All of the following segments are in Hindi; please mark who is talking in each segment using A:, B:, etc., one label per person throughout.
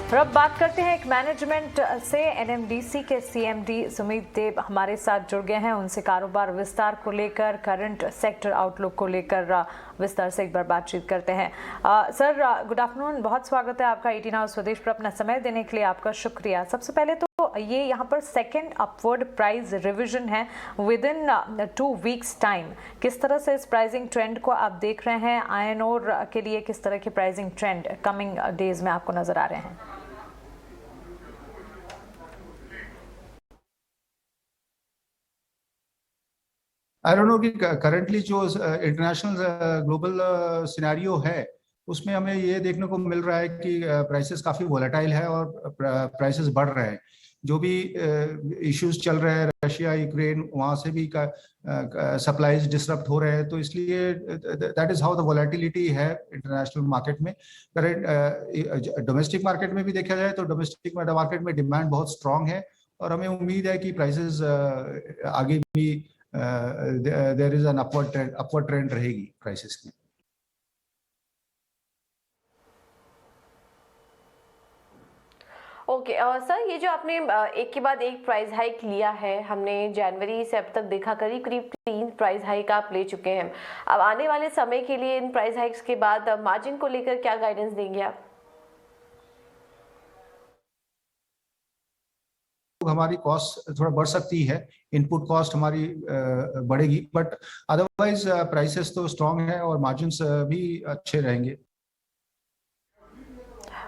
A: और अब बात करते हैं एक मैनेजमेंट से। एनएमडीसी के सीएमडी सुमित देव हमारे साथ जुड़ गए हैं। उनसे कारोबार विस्तार को लेकर, करंट सेक्टर आउटलुक को लेकर विस्तार से एक बार बातचीत करते हैं। सर, गुड आफ्टरनून, बहुत स्वागत है आपका ET नाउ स्वदेश पर। अपना समय देने के लिए आपका शुक्रिया। सबसे पहले तो ये यहाँ पर सेकेंड अपवर्ड प्राइस रिविजन है विद इन 2 वीक्स टाइम। किस तरह से इस प्राइसिंग ट्रेंड को आप देख रहे हैं? आयरन ओर के लिए किस तरह के प्राइसिंग ट्रेंड कमिंग डेज में आपको नजर आ रहे हैं?
B: आई डोंट नो कि करंटली जो इंटरनेशनल ग्लोबल सिनेरियो है उसमें हमें ये देखने को मिल रहा है कि प्राइसेस काफी वोलेटाइल है और प्राइसेस बढ़ रहे हैं। जो भी इश्यूज चल रहे हैं, रशिया यूक्रेन, वहां से भी सप्लाईज डिसरप्ट हो रहे हैं, तो इसलिए that is how the volatility है इंटरनेशनल मार्केट में। करंट डोमेस्टिक मार्केट में भी देखा जाए तो डोमेस्टिक मार्केट में डिमांड बहुत स्ट्रांग है और हमें उम्मीद है कि प्राइसेस आगे भी there is an upward trend रहेगी प्राइसेस की।
C: ओके सर, ये जो आपने एक के बाद एक प्राइस हाइक लिया है, हमने जनवरी से अब तक देखा करीब 3 प्राइस हाइक आप ले चुके हैं। अब आने वाले समय के लिए इन प्राइस हाइक्स के बाद मार्जिन को लेकर क्या गाइडेंस देंगे आप?
B: हमारी कॉस्ट थोड़ा बढ़ सकती है, इनपुट कॉस्ट हमारी बढ़ेगी, बट अदरवाइज प्राइसेस तो स्ट्रांग है और मार्जिन्स भी अच्छे रहेंगे।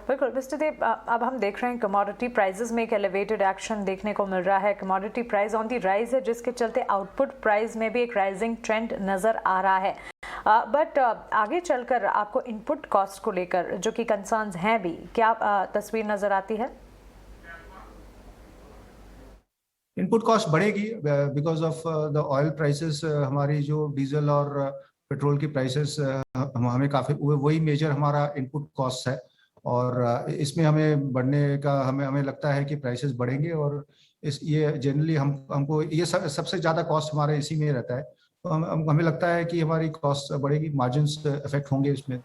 A: बिल्कुल मिस्टर देव, अब हम देख रहे हैं कमोडिटी प्राइसेस में एक एलिवेटेड एक्शन देखने को मिल रहा है। Commodity price on the rise है, जिसके चलते आउटपुट प्राइस में भी एक राइजिंग ट्रेंड नजर आ रहा है। बट आगे चलकर आपको इनपुट कॉस्ट को लेकर जो कि कंसर्न्स हैं भी, क्या तस्वीर नजर आती है?
B: इनपुट कॉस्ट बढ़ेगी because of the oil prices. हमारी जो डीजल और पेट्रोल की प्राइसेस हमें काफी, वही मेजर हमारा इनपुट कॉस्ट है और इसमें हमें बढ़ने का हमें लगता है कि प्राइसेस बढ़ेंगे और ये जनरली हमको ये सबसे ज्यादा कॉस्ट हमारे इसी में रहता है, तो हमें लगता है कि हमारी कॉस्ट बढ़ेगी, मार्जिन्स इफेक्ट होंगे इसमें।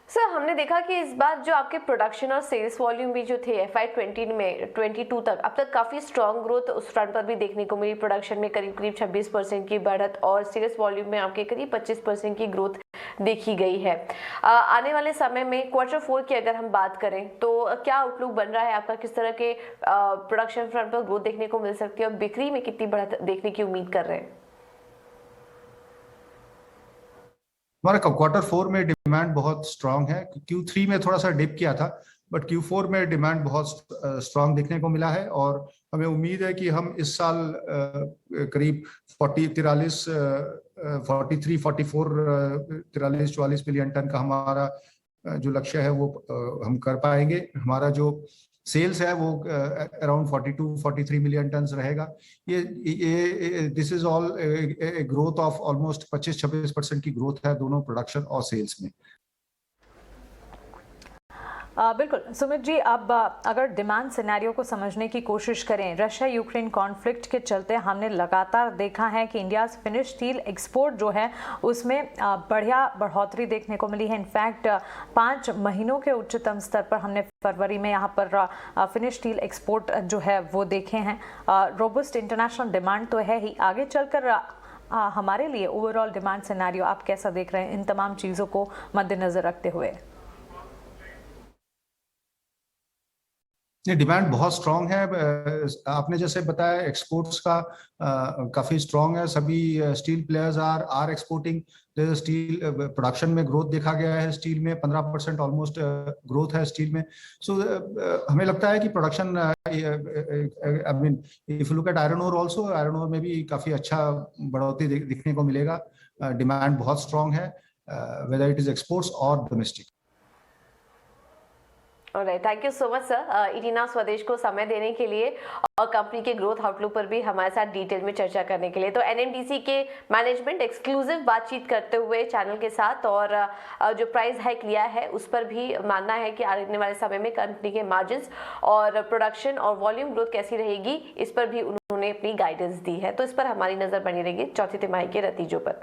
C: सर, हमने देखा कि इस बार जो आपके प्रोडक्शन और सेल्स वॉल्यूम भी जो थे FY 22 तक, अब तक काफ़ी स्ट्रॉन्ग ग्रोथ उस फ्रंट पर भी देखने को मिली। प्रोडक्शन में करीब 26% की बढ़त और सेल्स वॉल्यूम में आपके करीब 25% की ग्रोथ देखी गई है। आने वाले समय में Q4 की अगर हम बात करें तो क्या आउटलुक बन रहा है आपका? किस तरह के प्रोडक्शन फ्रंट पर ग्रोथ देखने को मिल सकती है और बिक्री में कितनी बढ़त देखने की उम्मीद कर रहे हैं?
B: हमारा Q4 में डिमांड बहुत स्ट्रांग है। Q3 में थोड़ा सा डिप किया था, बट Q4 में डिमांड बहुत स्ट्रांग देखने को मिला है और हमें उम्मीद है कि हम इस साल करीब 43 44 मिलियन टन का हमारा जो लक्ष्य है वो हम कर पाएंगे। हमारा जो सेल्स है वो अराउंड 42-43 मिलियन टन रहेगा। ये this is all growth of almost 25-26% की ग्रोथ है दोनों प्रोडक्शन और सेल्स में।
A: बिल्कुल सुमित जी, अब अगर डिमांड सिनेरियो को समझने की कोशिश करें, रशिया यूक्रेन कॉन्फ्लिक्ट के चलते हमने लगातार देखा है कि इंडिया फिनिश स्टील एक्सपोर्ट जो है उसमें बढ़ोतरी देखने को मिली है। इनफैक्ट 5 महीनों के उच्चतम स्तर पर हमने फरवरी में यहाँ पर फिनिश स्टील एक्सपोर्ट जो है वो देखे हैं। रोबस्ट इंटरनेशनल डिमांड तो है ही, आगे चलकर हमारे लिए ओवरऑल डिमांड सिनेरियो आप कैसा देख रहे हैं इन तमाम चीज़ों को मद्देनजर रखते हुए?
B: ये डिमांड बहुत स्ट्रांग है। आपने जैसे बताया एक्सपोर्ट्स का काफी स्ट्रांग है। सभी steel players are exporting. Steel production में ग्रोथ देखा गया है, स्टील में 15% ऑलमोस्ट ग्रोथ है स्टील में। सो हमें लगता है कि production, I mean if you look at iron ore also, iron ore में भी काफी अच्छा बढ़ोतरी दिखने को मिलेगा। डिमांड बहुत स्ट्रांग है, वेदर इट इज एक्सपोर्ट्स और domestic.
C: Alright, thank you so much sir ET now स्वदेश को समय देने के लिए और कंपनी के ग्रोथ आउटलुक पर भी हमारे साथ डिटेल में चर्चा करने के लिए। तो NMDC के मैनेजमेंट एक्सक्लूसिव बातचीत करते हुए चैनल के साथ और जो प्राइस हाइक लिया है उस पर भी मानना है कि आने वाले समय में कंपनी के मार्जिन्स और प्रोडक्शन और वॉल्यूम ग्रोथ कैसी रहेगी इस पर भी उन्होंने अपनी गाइडेंस दी है। तो इस पर हमारी नजर बनी रहेगी चौथी तिमाही के नतीजों पर।